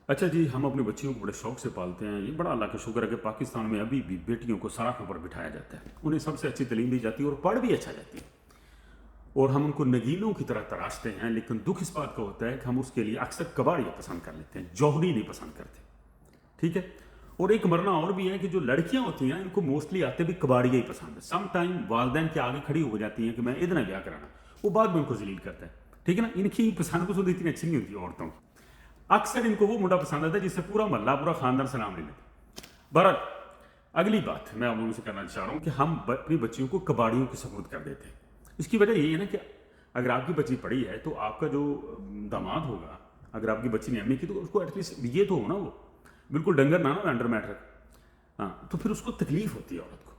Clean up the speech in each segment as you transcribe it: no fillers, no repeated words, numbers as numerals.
अच्छा जी, हम अपने बच्चियों को बड़े शौक से पालते हैं। ये बड़ा अल्लाह का शुक्र है कि पाकिस्तान में अभी भी बेटियों को सराखों पर बिठाया जाता है, उन्हें सबसे अच्छी तालीम दी जाती है और पढ़ भी अच्छा जाती है, और हम उनको नगीनों की तरह तराशते हैं। लेकिन दुख इस बात का होता है कि हम उसके लिए अक्सर कबाड़ियाँ पसंद कर लेते हैं, जौहरी नहीं पसंद करते। ठीक है। और एक मरना और भी है कि जो लड़कियां होती हैं इनको मोस्टली आते भी कबाड़ियाँ ही पसंद है। सम टाइम वालदैन के आगे खड़ी हो जाती हैं कि मैं इतना ब्याह कराना, वो बाद में उनको जलील करता है। ठीक है ना, इनकी पसंद पसंद इतनी अच्छी नहीं होती औरतों की। अक्सर इनको वो मुंडा पसंद आता है जिससे पूरा मोहल्ला पूरा खानदान सलाम ले लेते। बहरहाल, अगली बात मैं आप लोगों से करना चाह रहा हूँ कि हम अपनी बच्चियों को कबाड़ियों के सपुर्द कर देते हैं। इसकी वजह यही है ना कि अगर आपकी बच्ची पढ़ी है तो आपका जो दामाद होगा, अगर आपकी बच्ची ने एमए की, तो उसको एटलीस्ट ये तो हो ना, वो बिल्कुल डंगर ना अंडर मैटर। हाँ, तो फिर उसको तकलीफ होती है औरत को।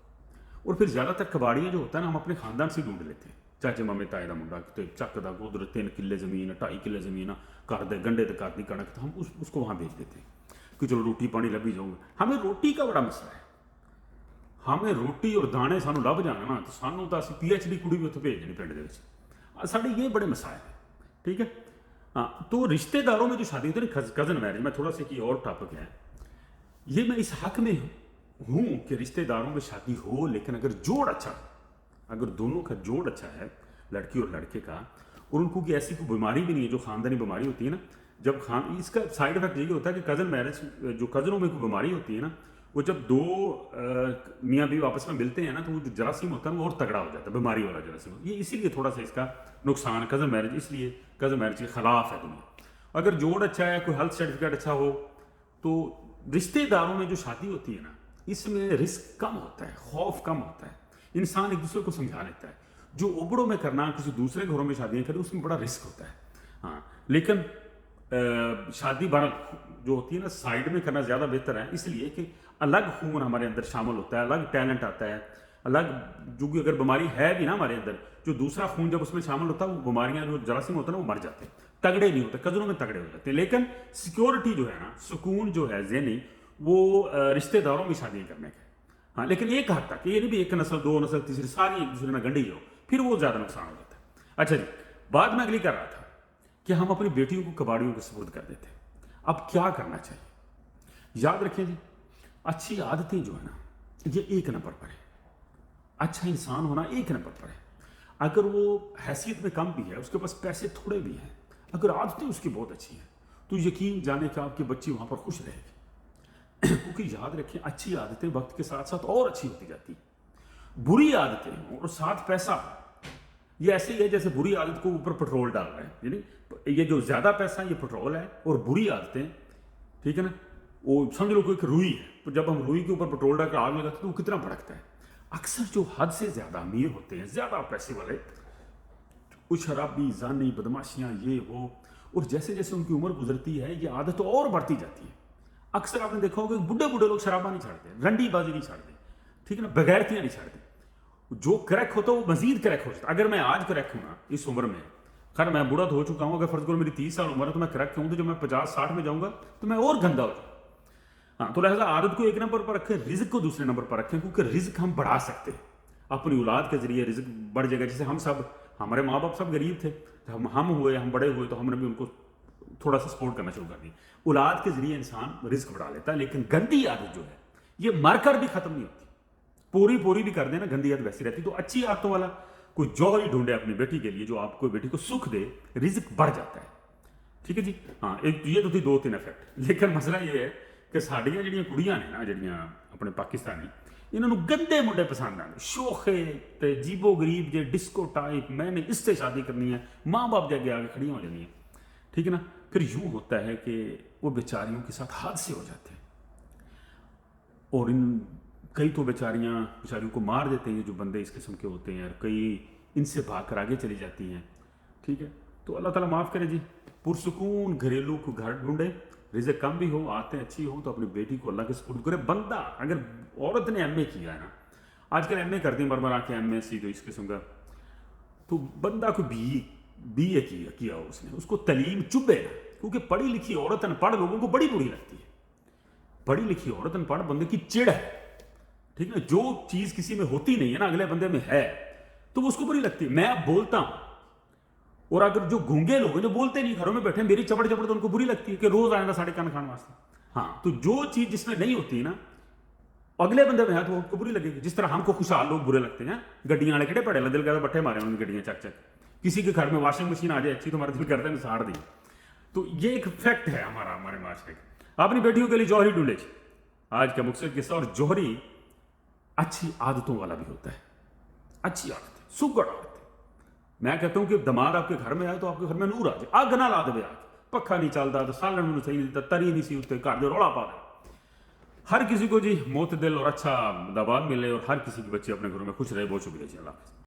और फिर ज़्यादातर कबाड़ियाँ जो होता है ना, हम अपने खानदान से ढूंढ लेते हैं। चाचे मामे ताए का मुंडा तो चकदा उधर 3 किले जमीन 2.5 किले जमीन कर दे, गंढे तो करनी कणक, तो हम उसको वहाँ भेज देते हैं कि चलो रोटी पानी लभी जाऊँगा। हमें रोटी का बड़ा मसला है। हमें रोटी और दाने सानू लभ जाना ना, तो सानू तो असं PhD कुड़ी भी उत्थे भेजनी पिंड दे विच। साडे ये बड़े मसाइल हैं। ठीक है। हाँ, तो रिश्तेदारों में जो शादी होती है ना, कज़न मैरिज, मैं थोड़ा सा एक और टॉपिक है, ये मैं इस हक में हूँ कि रिश्तेदारों में शादी हो, लेकिन अगर जोड़ अच्छा, अगर दोनों का जोड़ अच्छा है, लड़की और लड़के का, और उनको की ऐसी कोई बीमारी भी नहीं है जो खानदानी बीमारी होती है ना, जब इसका साइड इफेक्ट यही होता है कि कज़न मैरिज, जो कज़नों में कोई बीमारी होती है ना, वो जब दो मियाँ बीवी आपस में मिलते हैं ना, तो वो जो जरासीम होता है वो और तगड़ा हो जाता है, बीमारी वाला जरासीम। ये इसीलिए थोड़ा सा इसका नुकसान, कज़न मैरिज, इसलिए कज़न मैरिज के खिलाफ है दुनिया। अगर जोड़ अच्छा है, कोई हेल्थ सर्टिफिकेट अच्छा हो, तो रिश्तेदारों में जो शादी होती है ना, इसमें रिस्क कम होता है, खौफ कम होता है, इंसान एक दूसरे को समझा लेता है। जो उबड़ों में करना, किसी दूसरे घरों में शादियाँ करें, उसमें बड़ा रिस्क होता है। हाँ, लेकिन शादी बारात जो होती है ना, साइड में करना ज़्यादा बेहतर है, इसलिए कि अलग खून हमारे अंदर शामिल होता है, अलग टैलेंट आता है, अलग जो कि अगर बीमारी है भी ना हमारे अंदर, जो दूसरा खून जब उसमें शामिल होता है, वो बीमारियां जो जरासीम होता है ना, वो मर जाते हैं, तगड़े नहीं होते, कज़नों में तगड़े हो जाते हैं। लेकिन सिक्योरिटी जो है ना, सुकून जो है ज़हनी, वो रिश्तेदारों में शादियाँ करने का। हाँ, लेकिन एक हद तक, ये नहीं भी एक नस्ल, दो नस्ल, तीसरी सारी एक दूसरे में गंढी जाओ, फिर वो ज़्यादा नुकसान हो जाता है। अच्छा जी, बात मैं अगली कर रहा था कि हम अपनी बेटियों को कबाड़ियों के सुपुर्द कर देते हैं। अब क्या करना चाहिए? याद रखें जी, अच्छी आदतें जो है ना, ये एक नंबर पर है। अच्छा इंसान होना एक नंबर पर है। अगर वो हैसियत में कम भी है, उसके पास पैसे थोड़े भी हैं, अगर आदतें उसकी बहुत अच्छी हैं, तो यकीन जाने कि आपकी बच्ची वहाँ पर खुश रहेगी। क्योंकि याद रखें, अच्छी आदतें वक्त के साथ साथ और अच्छी होती जाती हैं। बुरी आदतें और साथ पैसा, ये ऐसे ही है जैसे बुरी आदत को ऊपर पेट्रोल डाल रहे हैं, यानी ये जो ज़्यादा पैसा है ये पेट्रोल है, और बुरी आदतें, ठीक है ना, वो समझ लो कोई एक रुई है, तो जब हम रुई के ऊपर पेट्रोल डालकर आग लगाते हैं तो वो कितना भड़कता है। अक्सर जो हद से ज़्यादा अमीर होते हैं, ज़्यादा पैसे वाले, वो शराबी, जानी, बदमाशियाँ, ये वो, और जैसे जैसे उनकी उम्र गुजरती है ये आदत तो और बढ़ती जाती है। अक्सर आपने देखा होगा बुढ़े बुढ़े लोग शराबा नहीं छाड़ते, रंडीबाजी नहीं छाड़ते, ठीक है ना, बगैरतियाँ नहीं छाड़ते। जो क्रैक होता है वो मजीद क्रैक हो जाता है। अगर मैं आज क्रैक हूँ ना इस उम्र में, खैर मैं बूढ़ा तो हो चुका हूँ, अगर फर्ज करो मेरी 30 साल उम्र है तो मैं क्रैक हूँ, तो जब मैं 50-60 में जाऊँगा तो मैं और गंदा हो जाऊँगा। हाँ, तो लिहाजा आदत को एक नंबर पर रखें, रिज्क को दूसरे नंबर पर रखें, क्योंकि रिज्क हम बढ़ा सकते हैं अपनी औलाद के जरिए। रिज्क बढ़ जाएगा। जैसे हम सब, हमारे माँ बाप सब गरीब थे, हम हुए, हम बड़े हुए, तो हमने भी उनको थोड़ा सा सपोर्ट करना शुरू कर दिया। औलाद के जरिए इंसान रिस्क बढ़ा लेता है। लेकिन गंदी आदत जो है ये मरकर भी खत्म नहीं होती, पूरी पूरी भी कर देना, गंदी आदत वैसी रहती। तो अच्छी आदतों वाला कोई जौहर ही ढूंढे अपनी बेटी के लिए, जो आपको बेटी को सुख दे, रिज्क बढ़ जाता है। ठीक है जी। हाँ, एक ये तो थी 2-3 इफेक्ट। लेकिन मसला ये है कि साड़ियाँ जड़ियाँ कुड़ियाँ ने ना, जड़ियाँ अपने पाकिस्तानी, इन्होंने गंदे मुंडे पसंद आते, शोखे ते जीबो गरीब जे डिस्को टाइप, मैंने इससे शादी करनी है, माँ बाप जाके आगे खड़ी हो जानी है। ठीक है ना। फिर यूँ होता है कि वो बेचारियों के साथ हादसे हो जाते हैं, और इन कई तो बेचारियों को मार देते हैं जो बंदे इस किस्म के होते हैं, और कई इनसे भाग कर आगे चली जाती हैं। ठीक है। तो अल्लाह ताला माफ़ करे जी। पुरसुकून घरेलू को घर ढूंढे, रिज़्क कम भी हो, आते अच्छी हो, तो अपनी बेटी को अल्लाह के सुपुर्द करे। बंदा, अगर औरत ने एमए किया है ना, आजकल एमए करती है मर आके, MSc जो इस किस्म का, तो बंदा को BA किया उसने, उसको तलीम चुभे ना, क्योंकि पढ़ी लिखी औरत अनपढ़ लोगों को बड़ी बुरी लगती है। पढ़ी लिखी औरत अनपढ़ बंदे की चिड़ है। ठीक है। जो चीज़ किसी में होती नहीं है ना, अगले बंदे में है, तो वो उसको बुरी लगती है। मैं अब बोलता हूँ, اور اگر جو گونگے لوگ ہیں جو بولتے نہیں گھروں میں بیٹھے میری چپڑ چپڑ تو ان کو بری لگتی ہے کہ روز آئندہ ساڑھے کان کھان واسطے. ہاں تو جو چیز جس میں نہیں ہوتی نا اگلے بندے میں ہے تو ان کو بری لگے گی. جس طرح ہم کو خوشحال لوگ برے لگتے ہیں, گڈیاں والے کھڑے پڑے دل کرتا بٹھے مارے ان کی گڈیاں چک چک. کسی کے گھر میں واشنگ مشین آ جائے اچھی تو ہمارا دل کرتا ہے ساڑ دی. تو یہ ایک فیکٹ ہے ہمارے معاشرے کا. اپنی بیٹیوں کے لیے جوہری ڈھونڈے. آج کا مقصد قصہ. اور جوہری اچھی عادتوں والا بھی ہوتا ہے, اچھی عادت, سگڑ عادت. میں کہتا ہوں کہ دماد آپ کے گھر میں آئے تو آپ کے گھر میں نور آ جائے. آگ نہ لا دے, آگ پکھا نہیں چلتا تو سالن صحیح نہیں دیتا, تری نہیں سی اتنے گھر جو رولا پا رہے. ہر کسی کو جی معتدل اور اچھا دباد ملے, اور ہر کسی کے بچے اپنے گھروں میں خوش رہے. بہت شکریہ جی, اللہ حافظ.